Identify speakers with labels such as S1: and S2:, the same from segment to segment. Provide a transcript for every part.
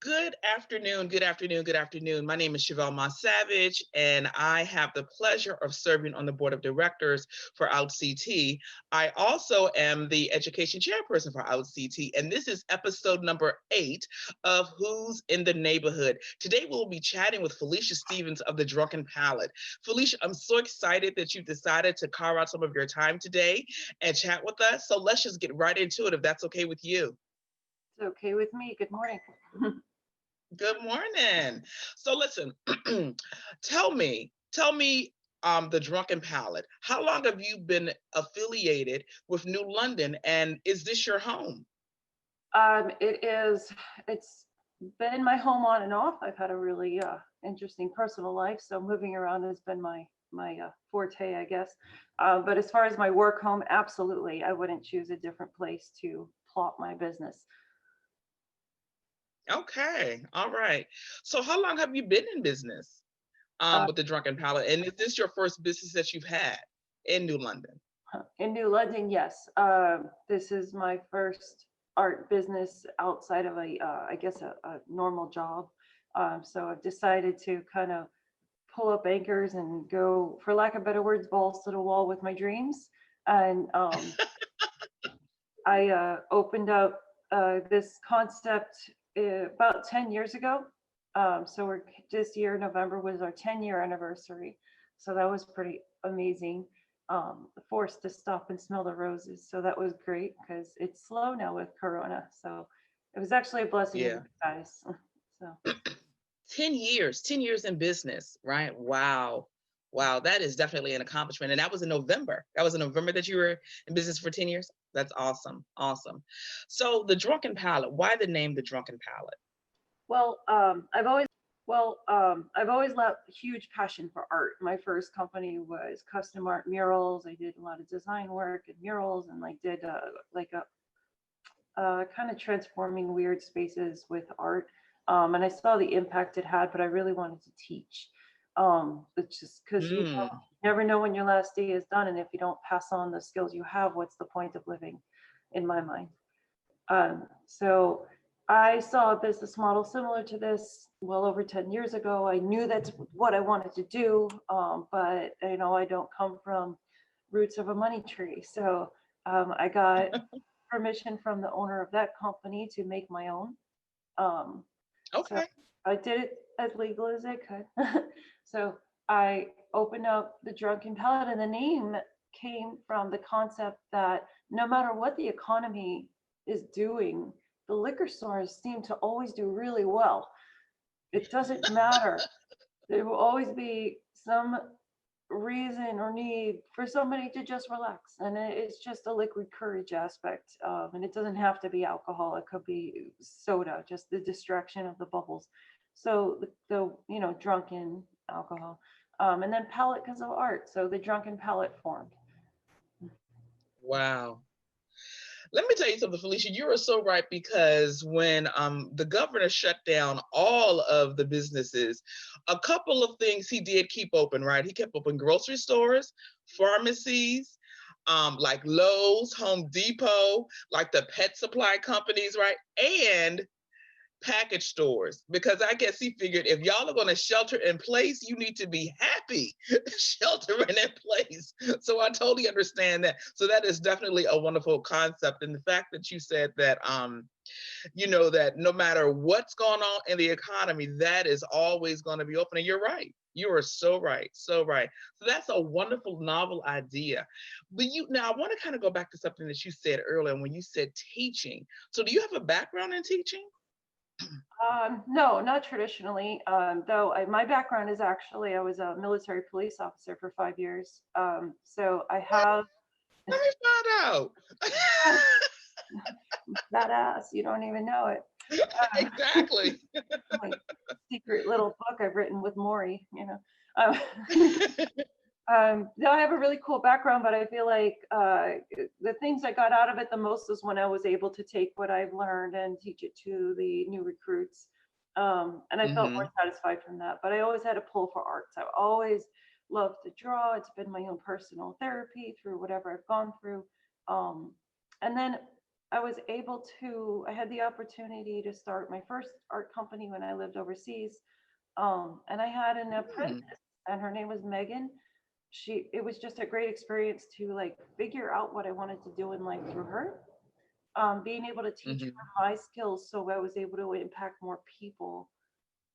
S1: Good afternoon, good afternoon, good afternoon. My name is Chevelle Moss-Savage, and I have the pleasure of serving on the board of directors for OutCT. I also am the education chairperson for OutCT, and this is episode number 8 of Who's in the Neighborhood. Today, we'll be chatting with Felicia Stevens of the Drunken Palette. Felicia, I'm so excited that you decided to carve out some of your time today and chat with us. So let's just get right into it, if that's okay with you.
S2: It's okay with me. Good morning.
S1: Good morning. So listen, tell me, the Drunken Palette. How long have you been affiliated with New London, and is this your home?
S2: It's been my home on and off. I've had a really interesting personal life, so moving around has been my forte, I guess. But as far as my work home, absolutely, I wouldn't choose a different place to plot my business.
S1: Okay, all right. So how long have you been in business
S2: Uh,
S1: with the Drunken Palette, and is this your first business that you've had in New London?
S2: in New London, yes. This is my first art business outside of I guess, a normal job. So I've decided to kind of pull up anchors and go, for lack of better words, balls to the wall with my dreams. And I opened up this concept about 10 years ago. So this year, November was our 10-year anniversary. So that was pretty amazing. Forced to stop and smell the roses. So that was great because it's slow now with Corona. So it was actually a blessing in
S1: Yeah.
S2: disguise. So
S1: 10 years in business, right? Wow. Wow, that is definitely an accomplishment. And that was in November. That was in November that you were in business for 10 years. That's awesome. Awesome. So the Drunken Palette, why the name the Drunken Palette?
S2: Well, I've always had a huge passion for art. My first company was custom art murals. I did a lot of design work and murals, and like did like a kind of transforming weird spaces with art. And I saw the impact it had, but I really wanted to teach. It's just because you
S1: Mm,
S2: never know when your last day is done, and if you don't pass on the skills you have, what's the point of living? In my mind. So I saw a business model similar to this well over 10 years ago. I knew that's what I wanted to do, but I don't come from roots of a money tree. So I got permission from the owner of that company to make my own. So
S1: okay.
S2: I did it as legal as I could. So I opened up the Drunken Palette, and the name came from the concept that no matter what the economy is doing, the liquor stores seem to always do really well. It doesn't matter. There will always be some reason or need for somebody to just relax, and it's just a liquid courage aspect, and it doesn't have to be alcohol. It could be soda, just the distraction of the bubbles. So the drunken alcohol, and then palette because of art, so the Drunken Palette formed.
S1: Wow. Let me tell you something, Felicia. You are so right, because when the governor shut down all of the businesses, a couple of things he did keep open, right? He kept open grocery stores, pharmacies, like Lowe's, Home Depot, like the pet supply companies, right? And package stores, because I guess he figured if y'all are going to shelter in place, you need to be happy sheltering in place. So I totally understand that. So that is definitely a wonderful concept. And the fact that you said that, that no matter what's going on in the economy, that is always going to be open. And you're right. You are so right. So right. So that's a wonderful, novel idea. But now I want to kind of go back to something that you said earlier when you said teaching. So do you have a background in teaching?
S2: No, not traditionally. Though my background is actually I was a military police officer for 5 years. So I have
S1: Let me find out.
S2: that ass. You don't even know it.
S1: Exactly.
S2: My secret little book I've written with Maury. Um, no, I have a really cool background, but I feel like the things I got out of it the most is when I was able to take what I've learned and teach it to the new recruits. And I felt more
S1: Hmm.
S2: satisfied from that. But I always had a pull for arts. I've always loved to draw. It's been my own personal therapy through whatever I've gone through. And then I was able to, I had the opportunity to start my first art company when I lived overseas. And I had an apprentice,
S1: Mm,
S2: and her name was Megan. It was just a great experience to like figure out what I wanted to do in life through her. Being able to teach
S1: hmm
S2: her my skills so I was able to impact more people,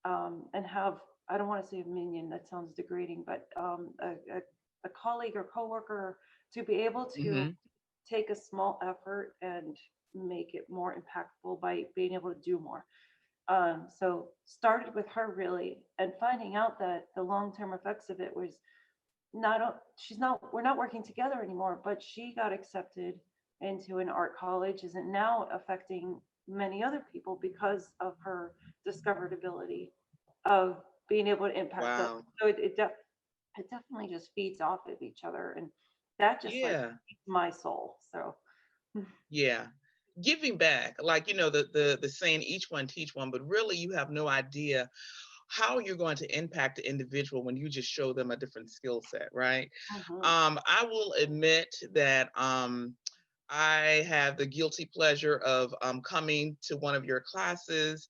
S2: and have, I don't want to say a minion, that sounds degrading, but a colleague or coworker to be able to
S1: hmm
S2: take a small effort and make it more impactful by being able to do more. So started with her really, and finding out that the long-term effects of it was she's not, we're not working together anymore, but she got accepted into an art college, isn't now affecting many other people because of her discovered ability of being able to impact others.
S1: Wow.
S2: So it definitely just feeds off of each other, and that just like
S1: Yeah.
S2: feeds my soul. So
S1: Yeah. Giving back, like, the saying, each one teach one, but really you have no idea how you're going to impact the individual when you just show them a different skill set, right?
S2: mhm.
S1: I will admit that I have the guilty pleasure of coming to one of your classes.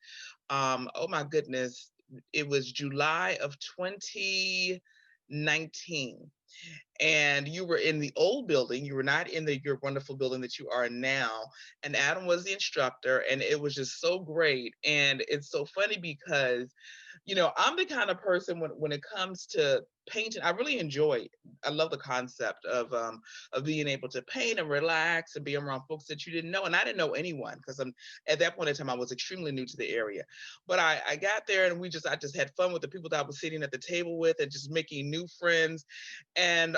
S1: Oh my goodness, it was July of 2019, and you were in the old building. You were not in your wonderful building that you are now. And Adam was the instructor, and it was just so great. And it's so funny because I'm the kind of person when it comes to painting, I really enjoy it. I love the concept of being able to paint and relax and be around folks that you didn't know. And I didn't know anyone because I'm at that point in time I was extremely new to the area. But I got there and I just had fun with the people that I was sitting at the table with and just making new friends. And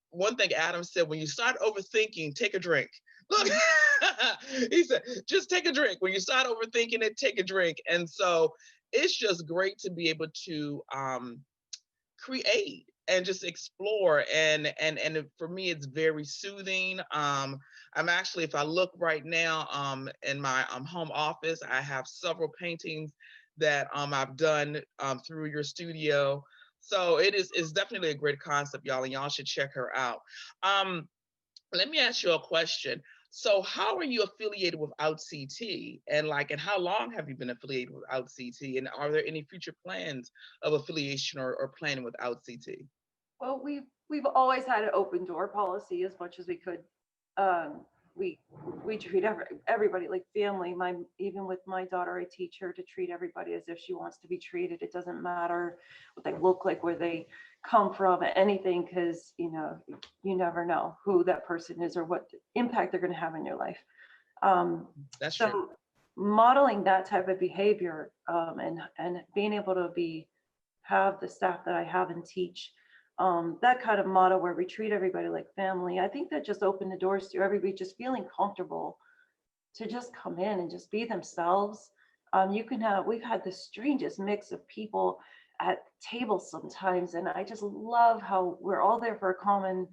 S1: one thing Adam said, when you start overthinking, take a drink. Look, he said, just take a drink. When you start overthinking it, take a drink. And so it's just great to be able to create and just explore, and for me it's very soothing. I'm actually, if I look right now in my home office, I have several paintings that I've done through your studio. So it's definitely a great concept, y'all, and y'all should check her out. um Let me ask you a question. So how are you affiliated with OutCT, and how long have you been affiliated with OutCT, and are there any future plans of affiliation or planning with OutCT?
S2: Well, we've always had an open door policy as much as we could. Um, we we treat everybody like family. My Even with my daughter, I teach her to treat everybody as if she wants to be treated. It doesn't matter what they look like, where they come from, anything, because you never know who that person is or what impact they're going to have in your life.
S1: That's true.
S2: So modeling that type of behavior, and being able to have the staff that I have and teach, that kind of model where we treat everybody like family. I think that just opened the doors to everybody just feeling comfortable to just come in and just be themselves. We've had the strangest mix of people at tables sometimes, and I just love how we're all there for a common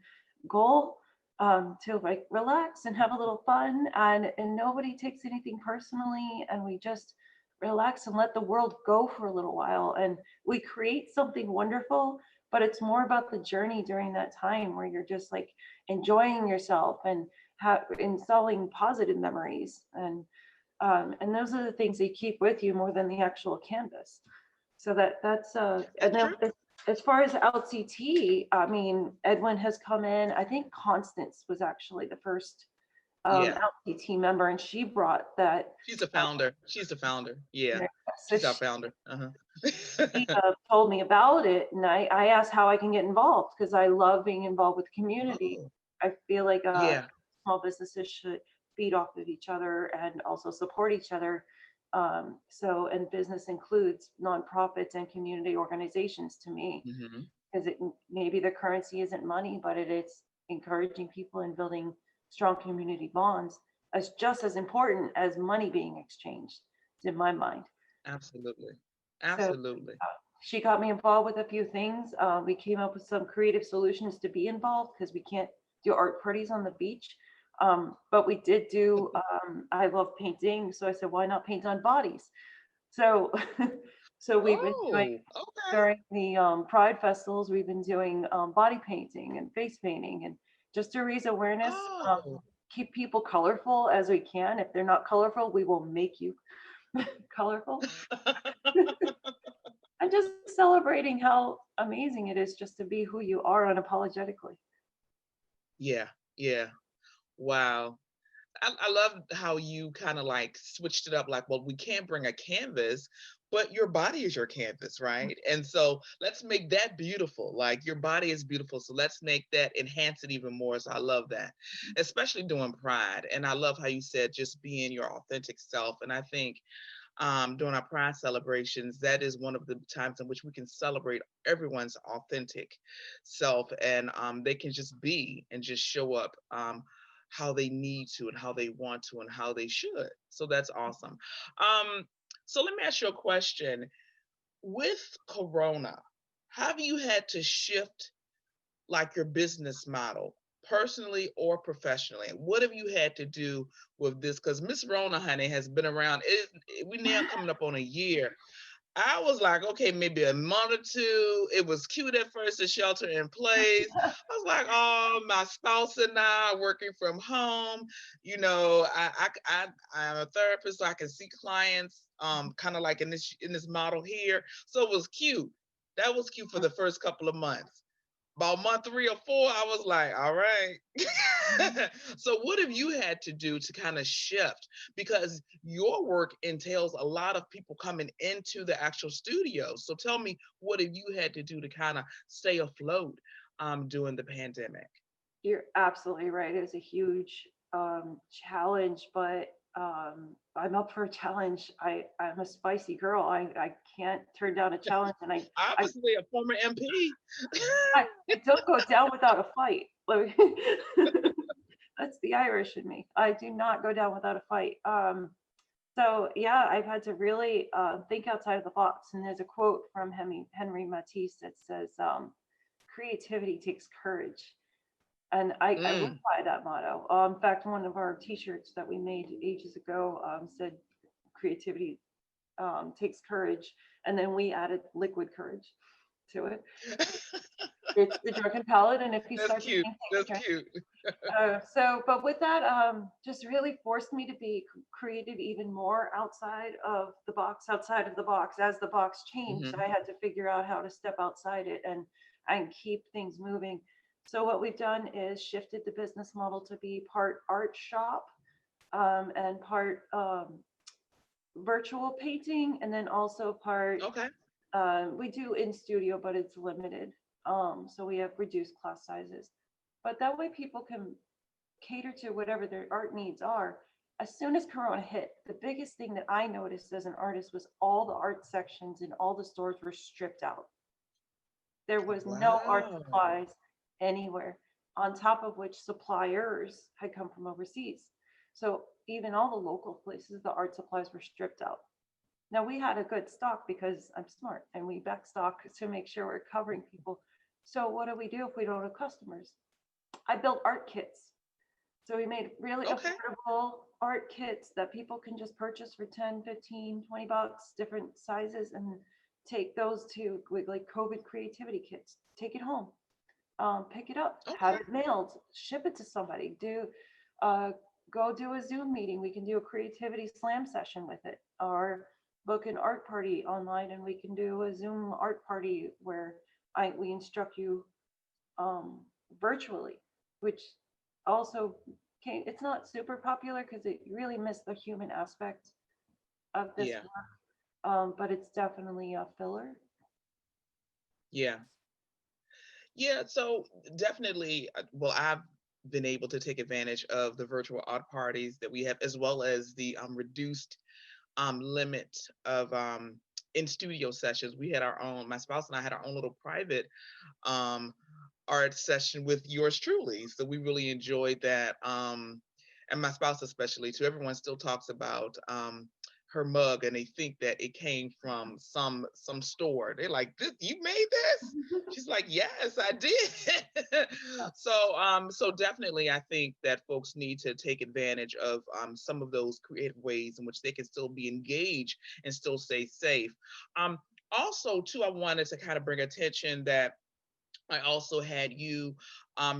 S2: goal, to like relax and have a little fun, and nobody takes anything personally, and we just relax and let the world go for a little while, and we create something wonderful. But it's more about the journey during that time where you're just like enjoying yourself and installing positive memories, and those are the things that you keep with you more than the actual canvas. So and
S1: That's
S2: then
S1: true.
S2: as far as LCT, I mean, Edwin has come in. I think Constance was actually the first
S1: Yeah,
S2: LCT member, and she brought that.
S1: she's the
S2: Uh,
S1: founder. She's the founder. Yeah,
S2: so
S1: she's our founder. Uh-huh.
S2: she told me about it, and I asked how I can get involved because I love being involved with the community.
S1: Oh,
S2: I feel like
S1: yeah.
S2: small businesses should feed off of each other and also support each other. And business includes nonprofits and community organizations to me,
S1: hmm
S2: because it maybe the currency isn't money, but it is encouraging people and building strong community bonds as just as important as money being exchanged, in my mind.
S1: Absolutely.
S2: So
S1: Absolutely.
S2: she got me involved with a few things. We came up with some creative solutions to be involved because we can't do art parties on the beach. But we did do, I love painting. So I said, why not paint on bodies? So, so we've been doing,
S1: Oh, okay.
S2: during the Pride festivals, we've been doing body painting and face painting, and just to raise awareness.
S1: Oh.
S2: keep people colorful as we can. If they're not colorful, we will make you colorful. And just celebrating how amazing it is just to be who you are unapologetically.
S1: Yeah, yeah. Wow. I love how you kind of like switched it up. Like, well, we can't bring a canvas, but your body is your canvas, right? And so let's make that beautiful. Like your body is beautiful, so let's make that enhance it even more. So I love that, especially doing Pride. And I love how you said just being your authentic self. And I think during our Pride celebrations, that is one of the times in which we can celebrate everyone's authentic self, and they can just be and just show up how they need to and how they want to and how they should. So that's awesome. Um, so let me ask you a question. With Corona, have you had to shift like your business model personally or professionally? What have you had to do with this? Because Miss Rona, honey, has been around. We now coming up on a year. I was like, okay, maybe a month or two. It was cute at first, the shelter in place. I was like, oh, my spouse and I are working from home. You know, I'm a therapist, so I can see clients kind of like in this model here. So it was cute. That was cute for the first couple of months. About month 3 or 4, I was like, all right. So what have you had to do to kind of shift? Because your work entails a lot of people coming into the actual studio. So tell me, what have you had to do to kind of stay afloat during the pandemic?
S2: You're absolutely right. It was a huge challenge, but I'm up for a challenge. I'm a spicy girl. I can't turn down a challenge, and I,
S1: Obviously, a former MP.
S2: I don't go down without a fight. Like, that's the Irish in me. I do not go down without a fight. So yeah, I've had to really think outside of the box. And there's a quote from Henry Matisse that says, "Creativity takes courage." And I live
S1: Mm,
S2: by that motto. In fact, one of our T-shirts that we made ages ago said, "Creativity takes courage," and then we added liquid courage to it. It's the Drunken Palette, and if you
S1: that's
S2: start the
S1: cute.
S2: same thing,
S1: That's
S2: you drink.
S1: cute.
S2: But with that, just really forced me to be creative even more outside of the box, outside of the box. As the box changed,
S1: Hmm.
S2: I had to figure out how to step outside it and keep things moving. So what we've done is shifted the business model to be part art shop and part virtual painting, and then also part
S1: Okay.
S2: we do in studio, but it's limited. So we have reduced class sizes. But that way people can cater to whatever their art needs are. As soon as Corona hit, the biggest thing that I noticed as an artist was all the art sections in all the stores were stripped out. There was no art
S1: Wow.
S2: supplies anywhere, on top of which suppliers had come from overseas. So even all the local places, the art supplies were stripped out. Now we had a good stock because I'm smart and we back stock to make sure we're covering people. So what do we do if we don't have customers? I built art kits. So we made really
S1: Okay.
S2: affordable art kits that people can just purchase for 10, 15, 20 bucks, different sizes, and take those to like COVID creativity kits. Take it home, pick it up, have
S1: Okay.
S2: it mailed, ship it to somebody, uh, go do a Zoom meeting. We can do a creativity slam session with it, or book an art party online and we can do a Zoom art party where we instruct you um, virtually, which also it's not super popular because it really missed the human aspect of this
S1: Yeah.
S2: work, but it's definitely a filler.
S1: Yeah. Yeah, so definitely, well, I've been able to take advantage of the virtual art parties that we have, as well as the reduced limit of in studio sessions. We had our own, my spouse and I had our own little private um, art session with yours truly. So we really enjoyed that. And my spouse especially too. Everyone still talks about her mug and they think that it came from some store. They're like, this, you made this? She's like, yes, I did. So definitely I think that folks need to take advantage of some of those creative ways in which they can still be engaged and still stay safe. Also too, I wanted to kind of bring attention that I also had you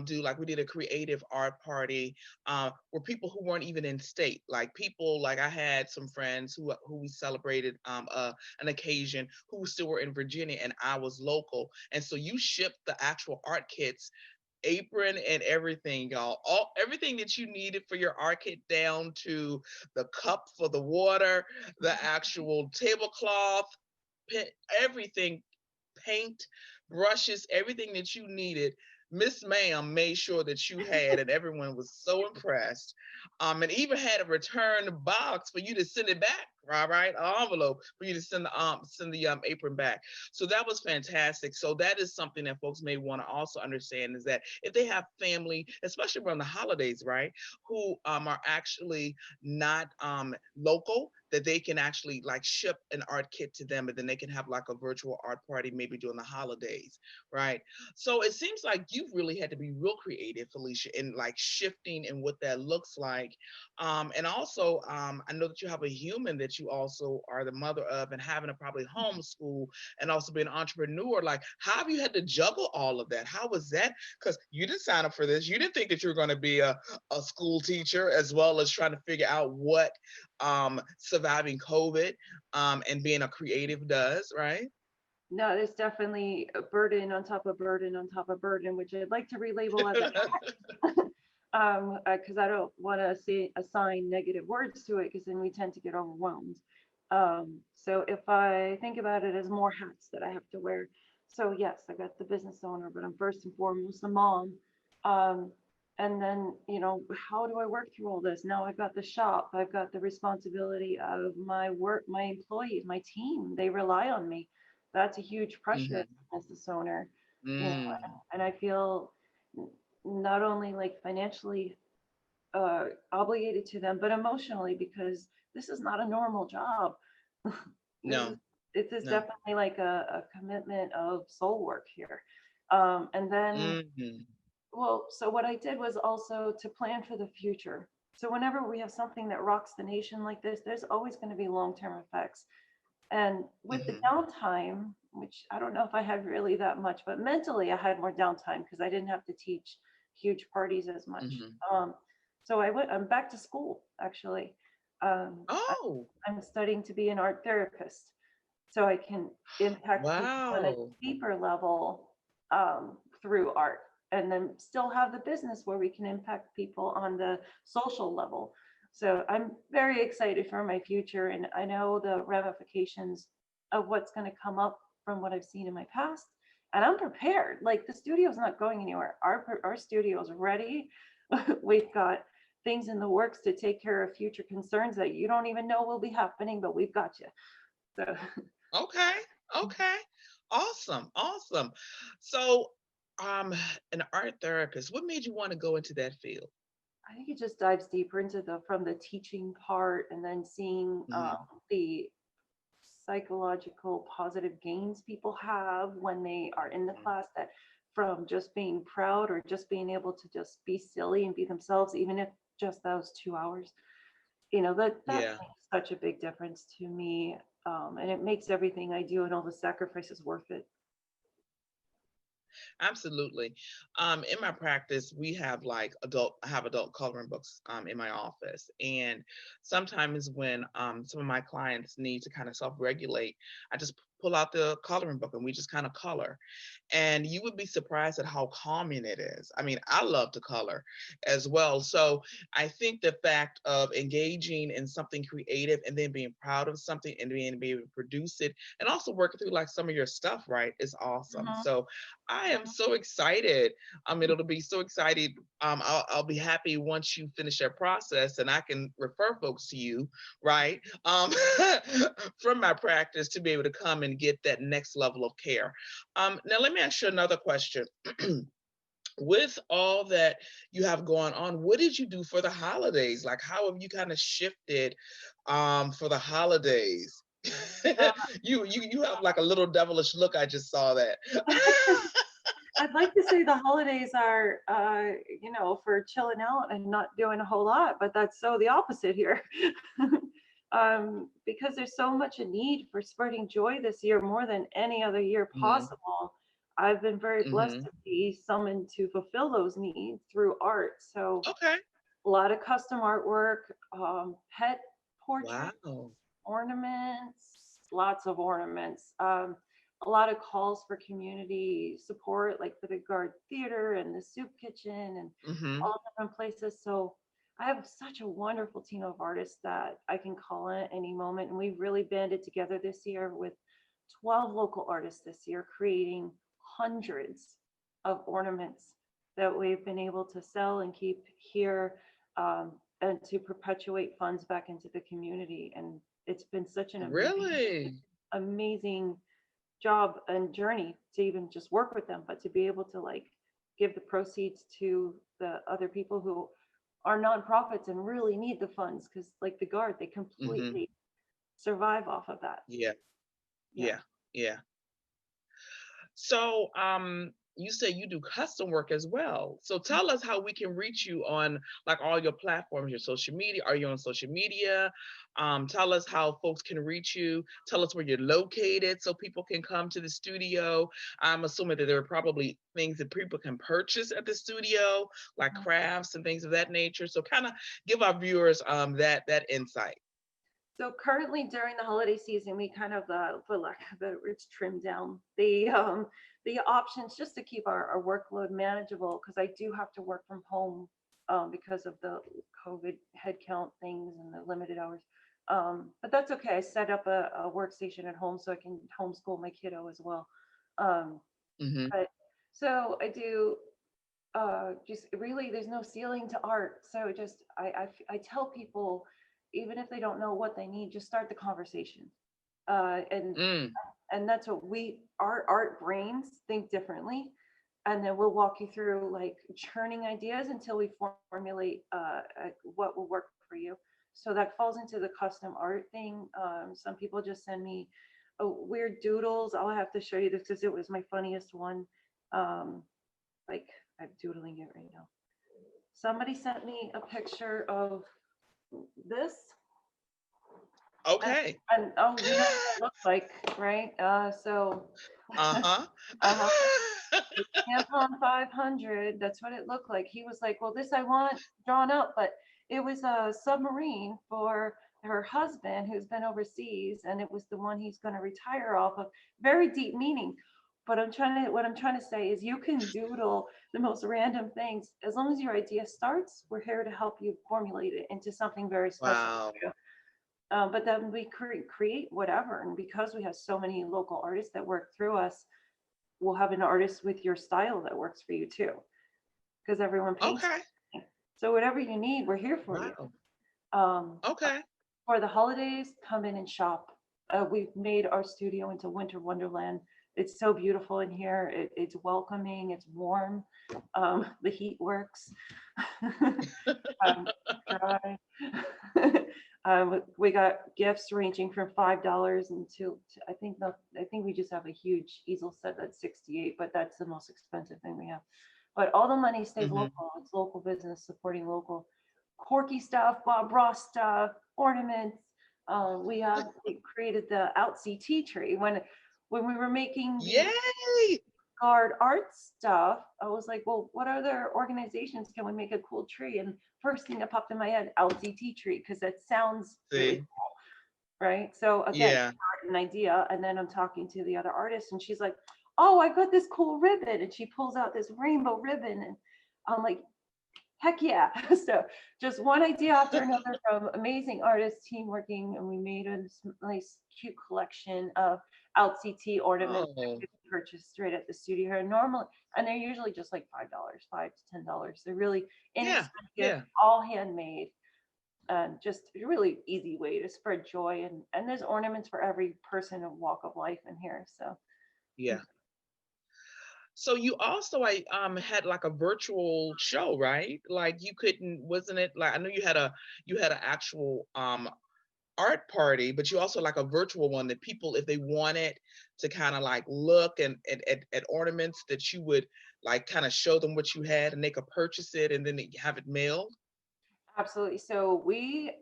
S1: do, like, we did a creative art party where people who weren't even in state, like people like I had some friends who we celebrated an occasion who still were in Virginia, and I was local, and so you shipped the actual art kits, apron and everything, y'all. All everything that you needed for your art kit, down to the cup for the water, the actual tablecloth, everything, paint, brushes, everything that you needed. Miss Ma'am made sure that you had, and everyone was so impressed. And even had a return box for you to send it back, right? An envelope for you to send the apron back. So that was fantastic. So that is something that folks may want to also understand, is that if they have family, especially around the holidays, right, who are actually not local, that they can actually like ship an art kit to them, and then they can have like a virtual art party maybe during the holidays, right? So it seems like you've really had to be real creative, Felicia, in like shifting and what that looks like. And also, I know that you have a human that you also are the mother of, and having to probably homeschool and also be an entrepreneur. Like, how have you had to juggle all of that? How was that? Because you didn't sign up for this. You didn't think that you were going to be a school teacher, as well as trying to figure out what surviving COVID and being a creative does, right?
S2: No, there's definitely a burden on top of burden on top of burden, which I'd like to relabel as a because I don't want to say assign negative words to it, because then we tend to get overwhelmed. So if I think about it as more hats that I have to wear, so yes, I got the business owner, but I'm first and foremost a mom. Um, and then, how do I work through all this? Now I've got the shop, I've got the responsibility of my work, my employees, my team. They rely on me. That's a huge pressure as
S1: Mm-hmm.
S2: a business owner,
S1: Mm.
S2: and I feel not only like financially obligated to them, but emotionally, because this is not a normal job. This is
S1: No,
S2: it is
S1: no.
S2: definitely like a commitment of soul work here. And then,
S1: Mm-hmm.
S2: well, so what I did was also to plan for the future. So whenever we have something that rocks the nation like this, there's always going to be long-term effects. And with the
S1: Mm-hmm.
S2: downtime, which I don't know if I had really that much, but mentally I had more downtime because I didn't have to teach huge parties as much.
S1: Mm-hmm.
S2: I'm back to school actually. I,
S1: Oh,
S2: I'm studying to be an art therapist so I can impact people on a
S1: wow.
S2: deeper level through art, and then still have the business where we can impact people on the social level. So I'm very excited for my future, and I know the ramifications of what's going to come up from what I've seen in my past. And I'm prepared. Like, the studio's not going anywhere. Our studio's ready. We've got things in the works to take care of future concerns that you don't even know will be happening, but we've got you. So
S1: Okay. Okay. Awesome. Awesome. So, um, an art therapist, what made you want to go into that field?
S2: I think it just dives deeper into the from the teaching part, and then seeing
S1: Mm-hmm.
S2: the psychological positive gains people have when they are in the class, that from just being proud or just being able to just be silly and be themselves, even if just those 2 hours, that
S1: Yeah.
S2: makes such a big difference to me. And it makes everything I do and all the sacrifices worth it.
S1: Absolutely. In my practice, we have like I have adult coloring books in my office. And sometimes when some of my clients need to kind of self-regulate, I just pull out the coloring book and we just kind of color. And you would be surprised at how calming it is. I mean, I love to color as well. So I think the fact of engaging in something creative and then being proud of something and being able to produce it and also working through like some of your stuff, right, is awesome.
S2: Mhm.
S1: So I am so excited. It'll be so excited. I'll be happy once you finish that process and I can refer folks to you, right? From my practice to be able to come and get that next level of care. Now, let me ask you another question. With all that you have going on, what did you do for the holidays? Like, how have you kind of shifted for the holidays?
S2: Uh,
S1: You have like a little devilish look. I just saw that.
S2: I'd like to say the holidays are, for chilling out and not doing a whole lot, but that's so the opposite here. Because there's so much a need for spreading joy this year more than any other year
S1: Mhm.
S2: possible. I've been very blessed
S1: Mm-hmm.
S2: to be summoned to fulfill those needs through art. So
S1: Okay.
S2: a lot of custom artwork, pet portraits,
S1: Wow.
S2: ornaments, lots of ornaments. A lot of calls for community support, like for the Guard Theater and the Soup Kitchen and
S1: Mm-hmm.
S2: all different places. So I have such a wonderful team of artists that I can call in at any moment. And we've really banded together this year with 12 local artists this year, creating hundreds of ornaments that we've been able to sell and keep here, and to perpetuate funds back into the community. And it's been such an
S1: Really?
S2: amazing job and journey to even just work with them, but to be able to like give the proceeds to the other people who are nonprofits and really need the funds, because like the Guard, they
S1: Mm-hmm.
S2: completely survive off of that.
S1: Yeah.
S2: Yeah.
S1: Yeah. Yeah. So, you say you do custom work as well. So tell us how we can reach you on like all your platforms, your social media. Are you on social media? Tell us how folks can reach you. Tell us where you're located so people can come to the studio. I'm assuming that there are probably things that people can purchase at the studio, like crafts and things of that nature. So kind of give our viewers that insight.
S2: So currently during the holiday season, we kind of, for lack of a words, trim down the options just to keep our workload manageable, because I do have to work from home, because of the COVID headcount things and the limited hours. But that's okay. I set up a workstation at home so I can homeschool my kiddo as well. Um,
S1: Mm-hmm.
S2: but so I do, just really there's no ceiling to art. So just I tell people, even if they don't know what they need, just start the conversation. uh and
S1: Mm,
S2: and that's what our art brains think differently, and then we'll walk you through like churning ideas until we formulate what will work for you. So that falls into the custom art thing. Some people just send me weird doodles. I'll have to show you this because it was my funniest one. um like, I'm doodling it right now. Somebody sent me a picture of this, and,
S1: okay.
S2: and oh, you know what it looks like, right?
S1: Uh-huh.
S2: Uh-huh. The Tampon 500, that's what it looked like. He was like, well, this I want drawn up, but it was a submarine for her husband who's been overseas, and it was the one he's going to retire off of. Very deep meaning. But what I'm trying to say is you can doodle the most random things. As long as your idea starts, we're here to help you formulate it into something very special
S1: Wow.
S2: for you. But then we create whatever. And because we have so many local artists that work through us, we'll have an artist with your style that works for you too, because everyone paints.
S1: Okay.
S2: So whatever you need, we're here for you.
S1: Wow.
S2: Um,
S1: Okay.
S2: for the holidays, come in and shop. We've made our studio into winter wonderland. It's so beautiful in here. It's welcoming. It's warm. The heat works. Dry. We got gifts ranging from $5 until I think we just have a huge easel set that's 68, but that's the most expensive thing we have. But all the money stays
S1: Mm-hmm.
S2: local. It's local business supporting local quirky stuff, Bob Ross stuff, ornaments. We created the OutCT tree when we were making the
S1: Yay.
S2: Guard art stuff. I was like, well, what other organizations can we make a cool tree? And first thing that popped in my head, OutCT tree, because that sounds really
S1: See.
S2: cool, right? So again,
S1: Yeah.
S2: an idea, and then I'm talking to the other artist, and she's like, oh, I got this cool ribbon, and she pulls out this rainbow ribbon, and I'm like, heck yeah. So just one idea after another from amazing artists, team working, and we made a nice, cute collection of OutCT ornaments that
S1: Oh.
S2: you can purchase straight at the studio here. Normally, and they're usually just like $5, $5 to $10. They're really
S1: Yeah.
S2: inexpensive,
S1: Yeah.
S2: all handmade, and just a really easy way to spread joy. And there's ornaments for every person and walk of life in here. So
S1: Yeah. So you also I had like a virtual show, right? Like you couldn't, wasn't it like I know you had an actual art party, but you also like a virtual one that people, if they wanted to kind of like look and at ornaments, that you would like kind of show them what you had and they could purchase it and then they have it mailed.
S2: absolutely. So we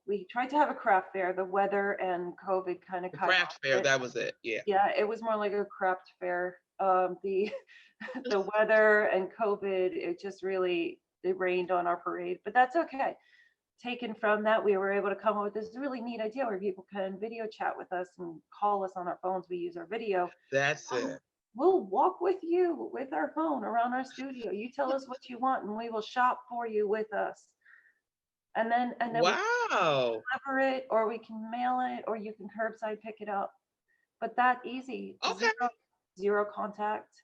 S2: we tried to have a craft fair. The weather and COVID kind of
S1: The
S2: cut
S1: craft
S2: off
S1: fair,
S2: it.
S1: that was it. Yeah.
S2: Yeah, it was more like a craft fair. The the weather and COVID, it just really it rained on our parade, but that's okay. Taken from that, we were able to come up with this really neat idea where people can video chat with us and call us on our phones. We use our video.
S1: That's it.
S2: We'll walk with you with our phone around our studio. You tell us what you want, and we will shop for you with us. And then we
S1: Wow.
S2: deliver it, or we can mail it, or you can curbside pick it up. But that easy,
S1: Okay.
S2: zero contact,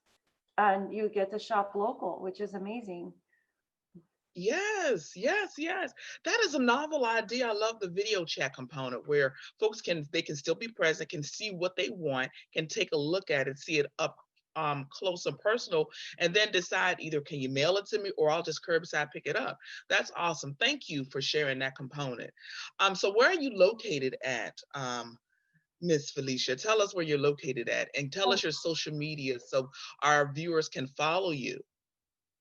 S2: and you get to shop local, which is amazing.
S1: Yes, yes, yes. That is a novel idea. I love the video chat component where folks can still be present, can see what they want, can take a look at it, see it up close and personal, and then decide either can you mail it to me or I'll just curbside pick it up. That's awesome. Thank you for sharing that component. So where are you located at, Miss Felicia? Tell us where you're located at and tell
S2: Oh,
S1: us your social media so our viewers can follow you.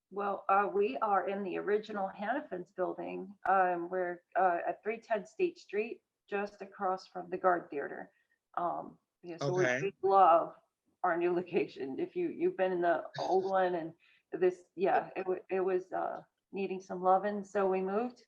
S2: well, we are in the original Hannafins building. We're at 310 State Street, just across from the Guard Theater. Yeah, so
S1: Okay.
S2: we love our new location. If you've been in the old one, and this, yeah, it was needing some loving, so we moved.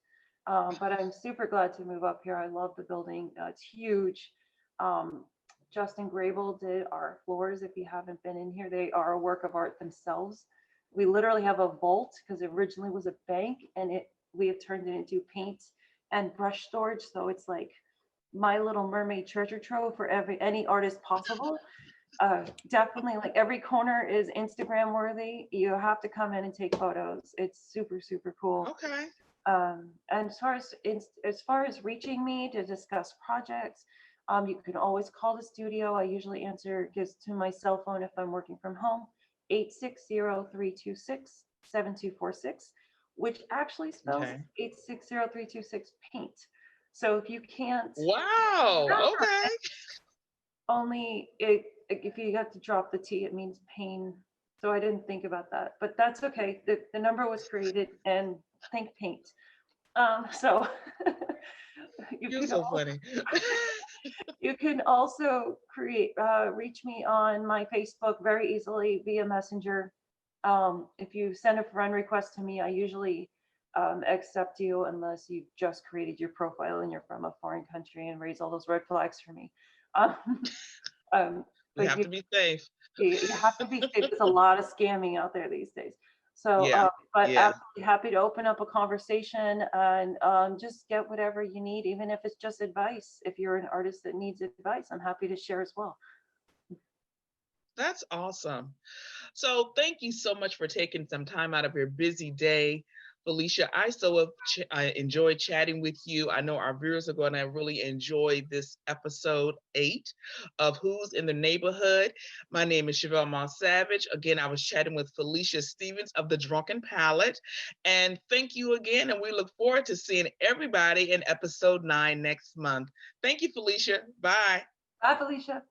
S2: But I'm super glad to move up here. I love the building. It's huge. Um, Justin Grable did our floors. If you haven't been in here, they are a work of art themselves. We literally have a vault because it originally was a bank, and we have turned it into paint and brush storage. So it's like my Little Mermaid treasure trove for any artist possible. Definitely, like every corner is Instagram worthy. You have to come in and take photos. It's super, super cool.
S1: Okay.
S2: And as far as reaching me to discuss projects, you can always call the studio. I usually answer gives to my cell phone if I'm working from home, 860-326-7246, which actually spells
S1: Okay.
S2: 860-326 paint. So if you can't,
S1: Wow. Okay.
S2: only if you have to drop the T, it means pain. So I didn't think about that, but that's okay. The number was created, and think paint. So you
S1: You're
S2: can
S1: so funny.
S2: you can also reach me on my Facebook very easily via Messenger. If you send a friend request to me, I usually accept you unless you just created your profile and you're from a foreign country and raise all those red flags for me. Um, um,
S1: We
S2: but
S1: have to be safe.
S2: you have to be safe. There's a lot of scamming out there these days. So,
S1: Yeah.
S2: but
S1: Yeah.
S2: absolutely happy to open up a conversation and just get whatever you need, even if it's just advice. If you're an artist that needs advice, I'm happy to share as well.
S1: That's awesome. So thank you so much for taking some time out of your busy day, Felicia. I enjoyed chatting with you. I know our viewers are going to really enjoy this episode 8 of Who's in the Neighborhood. My name is Chevelle Moss-Savage. Again, I was chatting with Felicia Stevens of the Drunken Palette. And thank you again. And we look forward to seeing everybody in episode 9 next month. Thank you, Felicia. Bye.
S2: Bye, Felicia.